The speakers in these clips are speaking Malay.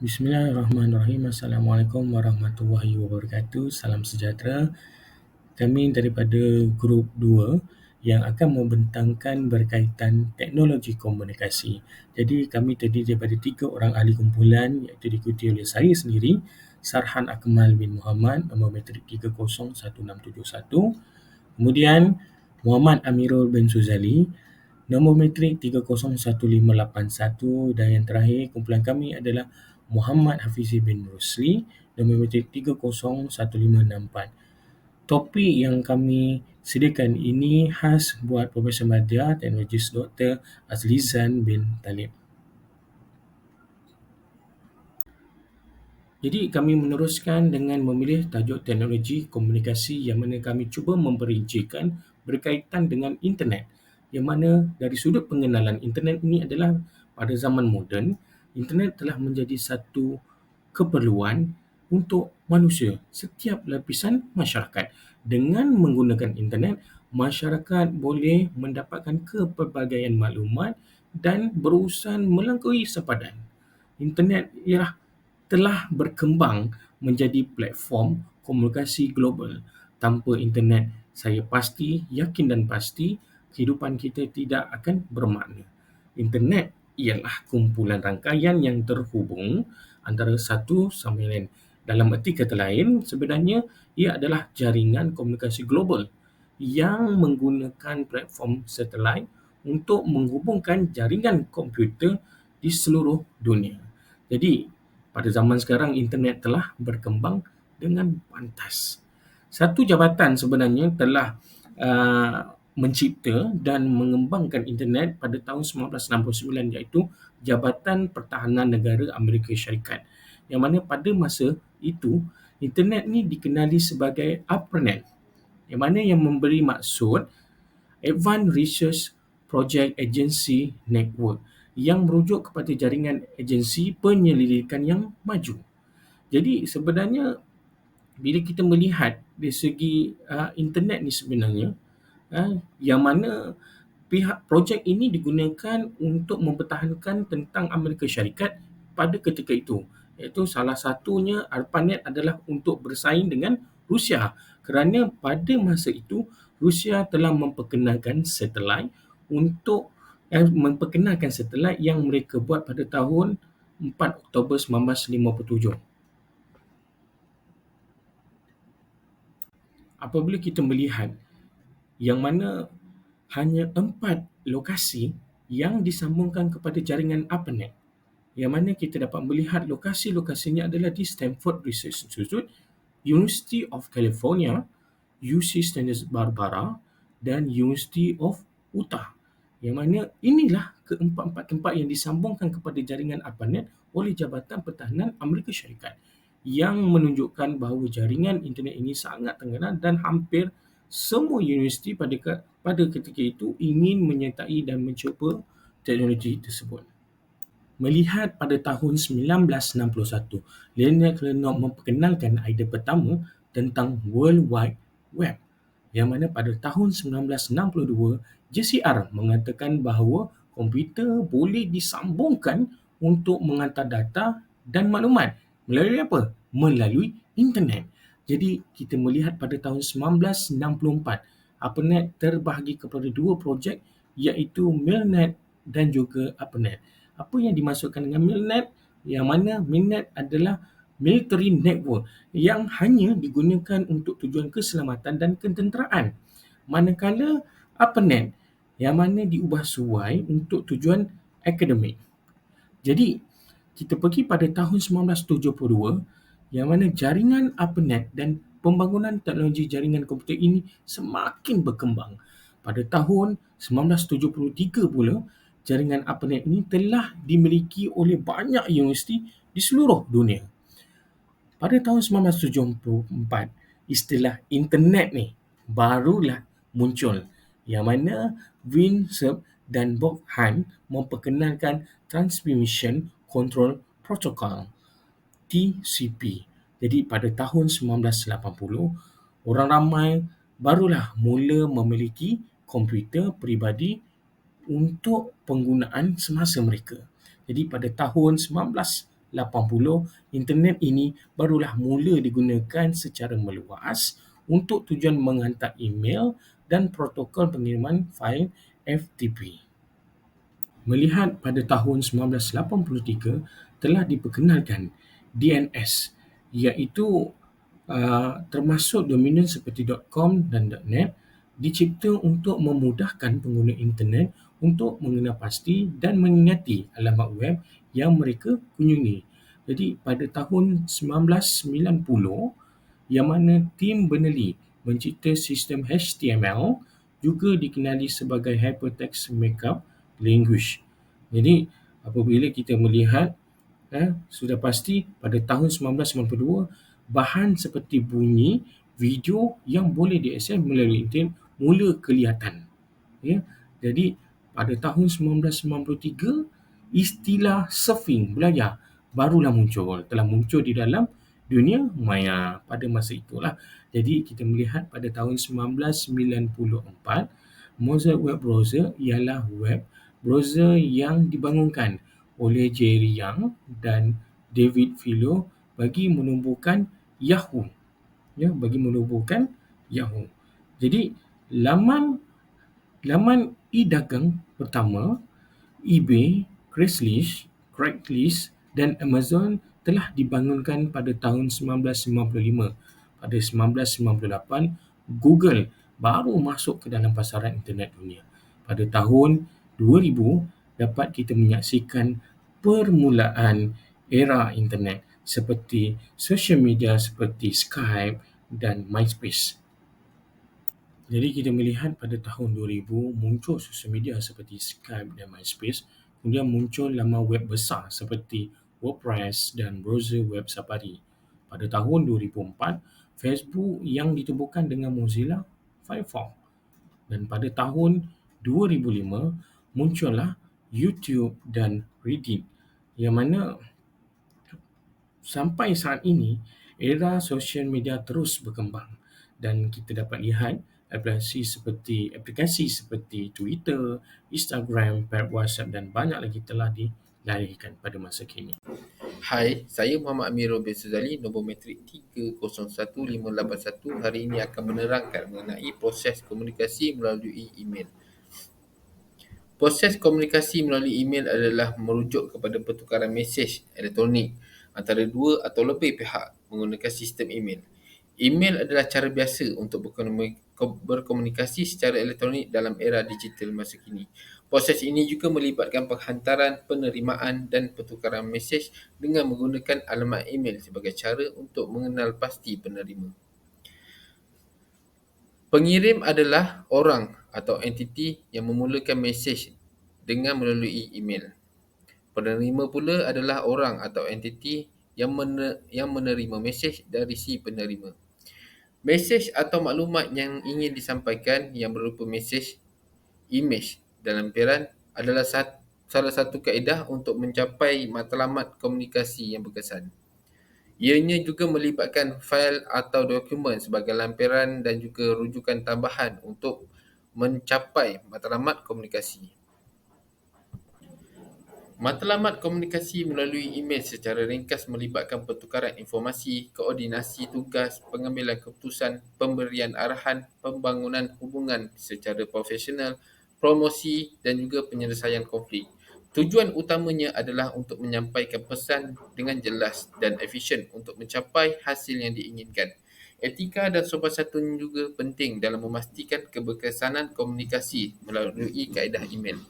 Bismillahirrahmanirrahim. Assalamualaikum warahmatullahi wabarakatuh. Salam sejahtera. Kami daripada grup 2 yang akan membentangkan berkaitan teknologi komunikasi. Jadi kami terdiri daripada 3 orang ahli kumpulan iaitu diikuti oleh saya sendiri, Sarhan Akmal bin Muhammad, nombor matrik 301671. Kemudian Muhammad Amirul bin Suzali, nombor matrik 301581, dan yang terakhir kumpulan kami adalah Muhammad Hafizi bin Rusli, nombor matrik 301564. Topik yang kami sediakan ini khas buat Profesor Madya, Teknologis Dr. Azlizan bin Talib. Jadi kami meneruskan dengan memilih tajuk teknologi komunikasi yang mana kami cuba memperincikan berkaitan dengan internet. Yang mana dari sudut pengenalan internet ini adalah pada zaman moden, internet telah menjadi satu keperluan untuk manusia, setiap lapisan masyarakat. Dengan menggunakan internet, masyarakat boleh mendapatkan kepelbagaian maklumat dan berurusan melampaui sepadan. Internet ialah telah berkembang menjadi platform komunikasi global. Tanpa internet, saya pasti, yakin dan pasti, kehidupan kita tidak akan bermakna. Internet ialah kumpulan rangkaian yang terhubung antara satu sama lain. Dalam erti kata lain, sebenarnya ia adalah jaringan komunikasi global yang menggunakan platform satelit untuk menghubungkan jaringan komputer di seluruh dunia. Jadi, pada zaman sekarang internet telah berkembang dengan pantas. Satu jabatan sebenarnya telah mencipta dan mengembangkan internet pada tahun 1969 iaitu Jabatan Pertahanan Negara Amerika Syarikat. Yang mana pada masa itu internet ni dikenali sebagai ARPANET. Yang mana yang memberi maksud Advanced Research Project Agency Network yang merujuk kepada jaringan agensi penyelidikan yang maju. Jadi sebenarnya bila kita melihat dari segi internet ni sebenarnya yang mana pihak projek ini digunakan untuk mempertahankan tentang Amerika Syarikat pada ketika itu. Iaitu salah satunya ARPANET adalah untuk bersaing dengan Rusia kerana pada masa itu Rusia telah memperkenalkan satelit yang mereka buat pada tahun 4 Oktober 1957. Apabila kita melihat yang mana hanya 4 lokasi yang disambungkan kepada jaringan ARPANET, yang mana kita dapat melihat lokasi-lokasinya adalah di Stanford Research Institute, University of California, UC Santa Barbara dan University of Utah. Yang mana inilah keempat-empat tempat yang disambungkan kepada jaringan ARPANET oleh Jabatan Pertahanan Amerika Syarikat, yang menunjukkan bahawa jaringan internet ini sangat terkenal dan hampir semua universiti pada ketika itu ingin menyertai dan mencuba teknologi tersebut. Melihat pada tahun 1961, Leonard Klenow memperkenalkan idea pertama tentang World Wide Web, yang mana pada tahun 1962, JCR mengatakan bahawa komputer boleh disambungkan untuk menghantar data dan maklumat melalui apa? Melalui internet. Jadi kita melihat pada tahun 1964, ARPANET terbahagi kepada 2 projek iaitu MILNET dan juga ARPANET. Apa yang dimaksudkan dengan MILNET? Yang mana MILNET adalah military network yang hanya digunakan untuk tujuan keselamatan dan ketenteraan. Manakala ARPANET yang mana diubah suai untuk tujuan akademik. Jadi, kita pergi pada tahun 1972 yang mana jaringan ARPANET dan pembangunan teknologi jaringan komputer ini semakin berkembang. Pada tahun 1973 pula, jaringan ARPANET ini telah dimiliki oleh banyak universiti di seluruh dunia. Pada tahun 1974, istilah internet ni barulah muncul, yang mana Win Serb dan Bob Hahn memperkenalkan Transmission Control Protocol TCP. Jadi pada tahun 1980, orang ramai barulah mula memiliki komputer peribadi untuk penggunaan semasa mereka. Jadi pada tahun 1980, internet ini barulah mula digunakan secara meluas untuk tujuan menghantar email dan protokol pengiriman fail FTP. Melihat pada tahun 1983 telah diperkenalkan DNS, iaitu termasuk domain seperti .com dan .net dicipta untuk memudahkan pengguna internet untuk mengenal pasti dan mengingati alamat web yang mereka kunjungi. Jadi pada tahun 1990, yang mana tim Berners-Lee mencipta sistem HTML, juga dikenali sebagai Hypertext Markup Language. Jadi apabila kita melihat, sudah pasti pada tahun 1992, bahan seperti bunyi, video yang boleh diakses melalui internet mula kelihatan. Ya. Jadi pada tahun 1993, istilah surfing belayar barulah muncul, telah muncul di dalam dunia maya pada masa itulah. Jadi kita melihat pada tahun 1994, Mozilla Web Browser ialah web browser yang dibangunkan oleh Jerry Yang dan David Filo bagi menubuhkan Yahoo. Bagi menubuhkan Yahoo. Jadi laman e-dagang pertama, eBay, Craigslist dan Amazon telah dibangunkan pada tahun 1995. Pada 1998, Google baru masuk ke dalam pasaran internet dunia. Pada tahun 2000, dapat kita menyaksikan permulaan era internet seperti social media seperti Skype dan MySpace. Jadi kita melihat pada tahun 2000 muncul sosial media seperti Skype dan MySpace, kemudian muncul laman web besar seperti WordPress dan browser web Safari. Pada tahun 2004, Facebook yang ditubuhkan dengan Mozilla Firefox. Dan pada tahun 2005, muncullah YouTube dan Reddit, yang mana sampai saat ini era sosial media terus berkembang dan kita dapat lihat aplikasi seperti Twitter, Instagram, WhatsApp dan banyak lagi telah dilahirkan pada masa kini. Hai, saya Muhammad Amirul bin Suzali, nombor metrik 301581. Hari ini akan menerangkan mengenai proses komunikasi melalui email. Proses komunikasi melalui email adalah merujuk kepada pertukaran mesej elektronik antara dua atau lebih pihak menggunakan sistem email. Email adalah cara biasa untuk berkomunikasi secara elektronik dalam era digital masa kini. Proses ini juga melibatkan penghantaran, penerimaan dan pertukaran mesej dengan menggunakan alamat email sebagai cara untuk mengenal pasti penerima. Pengirim adalah orang atau entiti yang memulakan mesej dengan melalui email. Penerima pula adalah orang atau entiti yang menerima mesej dari si penerima. Mesej atau maklumat yang ingin disampaikan yang berupa mesej, imej dan lampiran adalah salah satu kaedah untuk mencapai matlamat komunikasi yang berkesan. Ianya juga melibatkan fail atau dokumen sebagai lampiran dan juga rujukan tambahan untuk mencapai matlamat komunikasi. Matlamat komunikasi melalui email secara ringkas melibatkan pertukaran informasi, koordinasi tugas, pengambilan keputusan, pemberian arahan, pembangunan hubungan secara profesional, promosi dan juga penyelesaian konflik. Tujuan utamanya adalah untuk menyampaikan pesan dengan jelas dan efisien untuk mencapai hasil yang diinginkan. Etika dan sopan santun juga penting dalam memastikan keberkesanan komunikasi melalui kaedah email.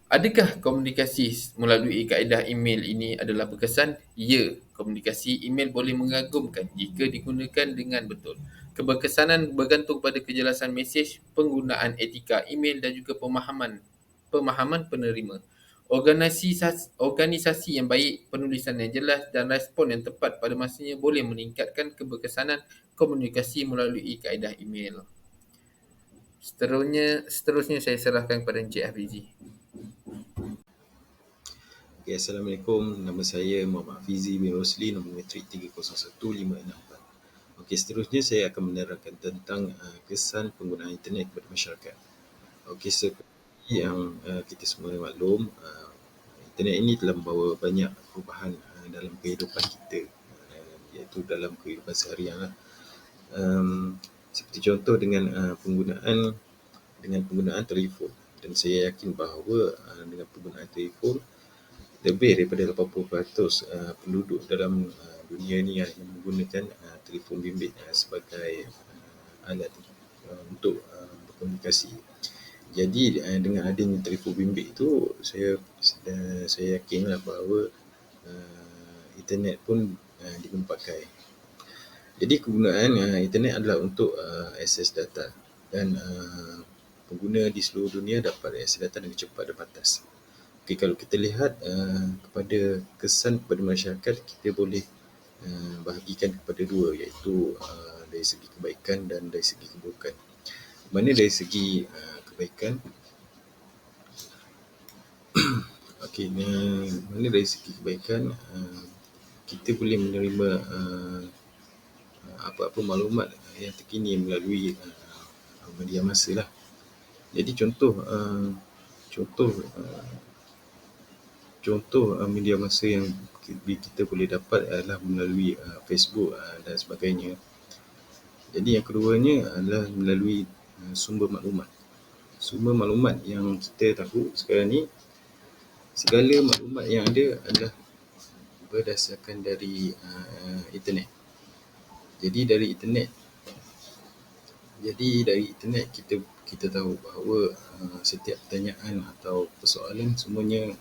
Adakah komunikasi melalui kaedah email ini adalah berkesan? Ya, komunikasi email boleh mengagumkan jika digunakan dengan betul. Keberkesanan bergantung pada kejelasan mesej, penggunaan etika email dan juga pemahaman penerima. Organisasi yang baik, penulisan yang jelas dan respon yang tepat pada masanya boleh meningkatkan keberkesanan komunikasi melalui kaedah email. Seterusnya saya serahkan kepada Encik Hafizi. Okay, Assalamualaikum. Nama saya Muhammad Hafizi bin Rosli, nombor metrik 301564. Okey, seterusnya saya akan menerangkan tentang kesan penggunaan internet kepada masyarakat. Okey, seperti yang kita semua maklum, internet ini telah membawa banyak perubahan dalam kehidupan kita, iaitu dalam kehidupan seharian lah. Seperti contoh dengan penggunaan telefon, dan saya yakin bahawa dengan penggunaan telefon lebih daripada 80% penduduk dalam dunia ni yang menggunakan telefon bimbit sebagai alat untuk berkomunikasi. Jadi dengan adanya telefon bimbit itu, saya yakinlah bahawa internet pun diguna pakai. Jadi kegunaan internet adalah untuk akses data, dan pengguna di seluruh dunia dapat akses data dengan cepat dan pantas. Okay, kalau kita lihat kepada kesan kepada masyarakat, kita boleh bahagikan kepada dua, iaitu dari segi kebaikan dan dari segi keburukan. Mana dari segi kebaikan, mana dari segi kebaikan, kita boleh menerima apa-apa maklumat yang terkini melalui media massa lah. Jadi contoh media massa yang kita boleh dapat adalah melalui Facebook dan sebagainya. Jadi yang keduanya adalah melalui sumber maklumat. Sumber maklumat yang kita tahu sekarang ni, segala maklumat yang ada adalah berdasarkan dari internet. Jadi dari internet kita tahu bahawa setiap pertanyaan atau persoalan semuanya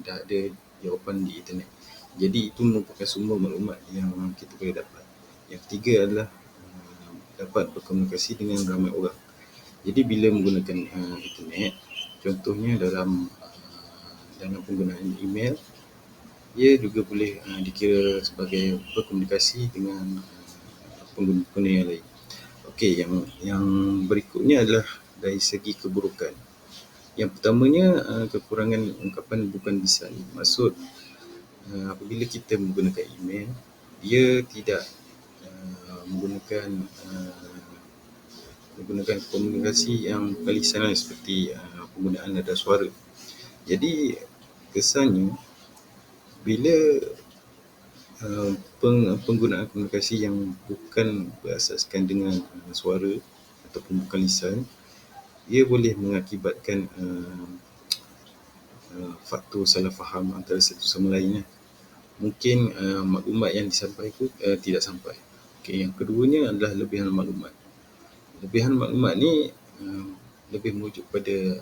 dah ada jawapan di internet. Jadi itu merupakan sumber maklumat yang kita boleh dapat. Yang ketiga adalah dapat berkomunikasi dengan ramai orang. Jadi bila menggunakan internet, contohnya dalam penggunaan email, ia juga boleh dikira sebagai berkomunikasi dengan pengguna yang lain. Okey, yang berikutnya adalah dari segi keburukan. Yang pertamanya, kekurangan ungkapan bukan lisan. Maksud apabila kita menggunakan email, dia tidak menggunakan komunikasi yang lisan seperti penggunaan nada suara. Jadi kesannya bila penggunaan komunikasi yang bukan berasaskan dengan suara ataupun bukan lisan, ia boleh mengakibatkan faktor salah faham antara satu sama lain. Mungkin maklumat yang disampaikan tidak sampai. Okay, yang keduanya adalah lebihan maklumat. Lebihan maklumat ni lebih merujuk pada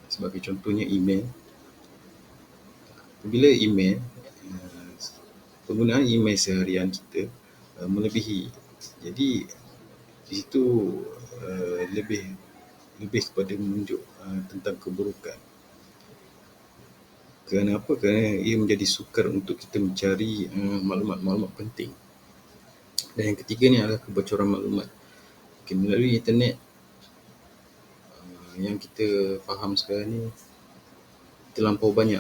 sebagai contohnya email. Apabila email, penggunaan email seharian kita melebihi. Jadi di situ lebih kepada menunjuk tentang keburukan. Kenapa? Kerana ia menjadi sukar untuk kita mencari maklumat-maklumat penting. Dan yang ketiga ni adalah kebocoran maklumat. Okay, melalui internet, yang kita faham sekarang ni, terlampau banyak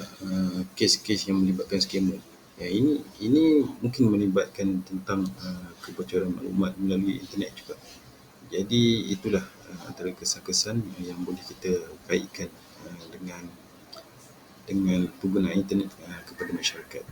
kes-kes yang melibatkan scammer. Ini mungkin melibatkan tentang kebocoran maklumat melalui internet juga. Jadi itulah antara kesan-kesan yang boleh kita kaitkan dengan penggunaan internet kepada masyarakat.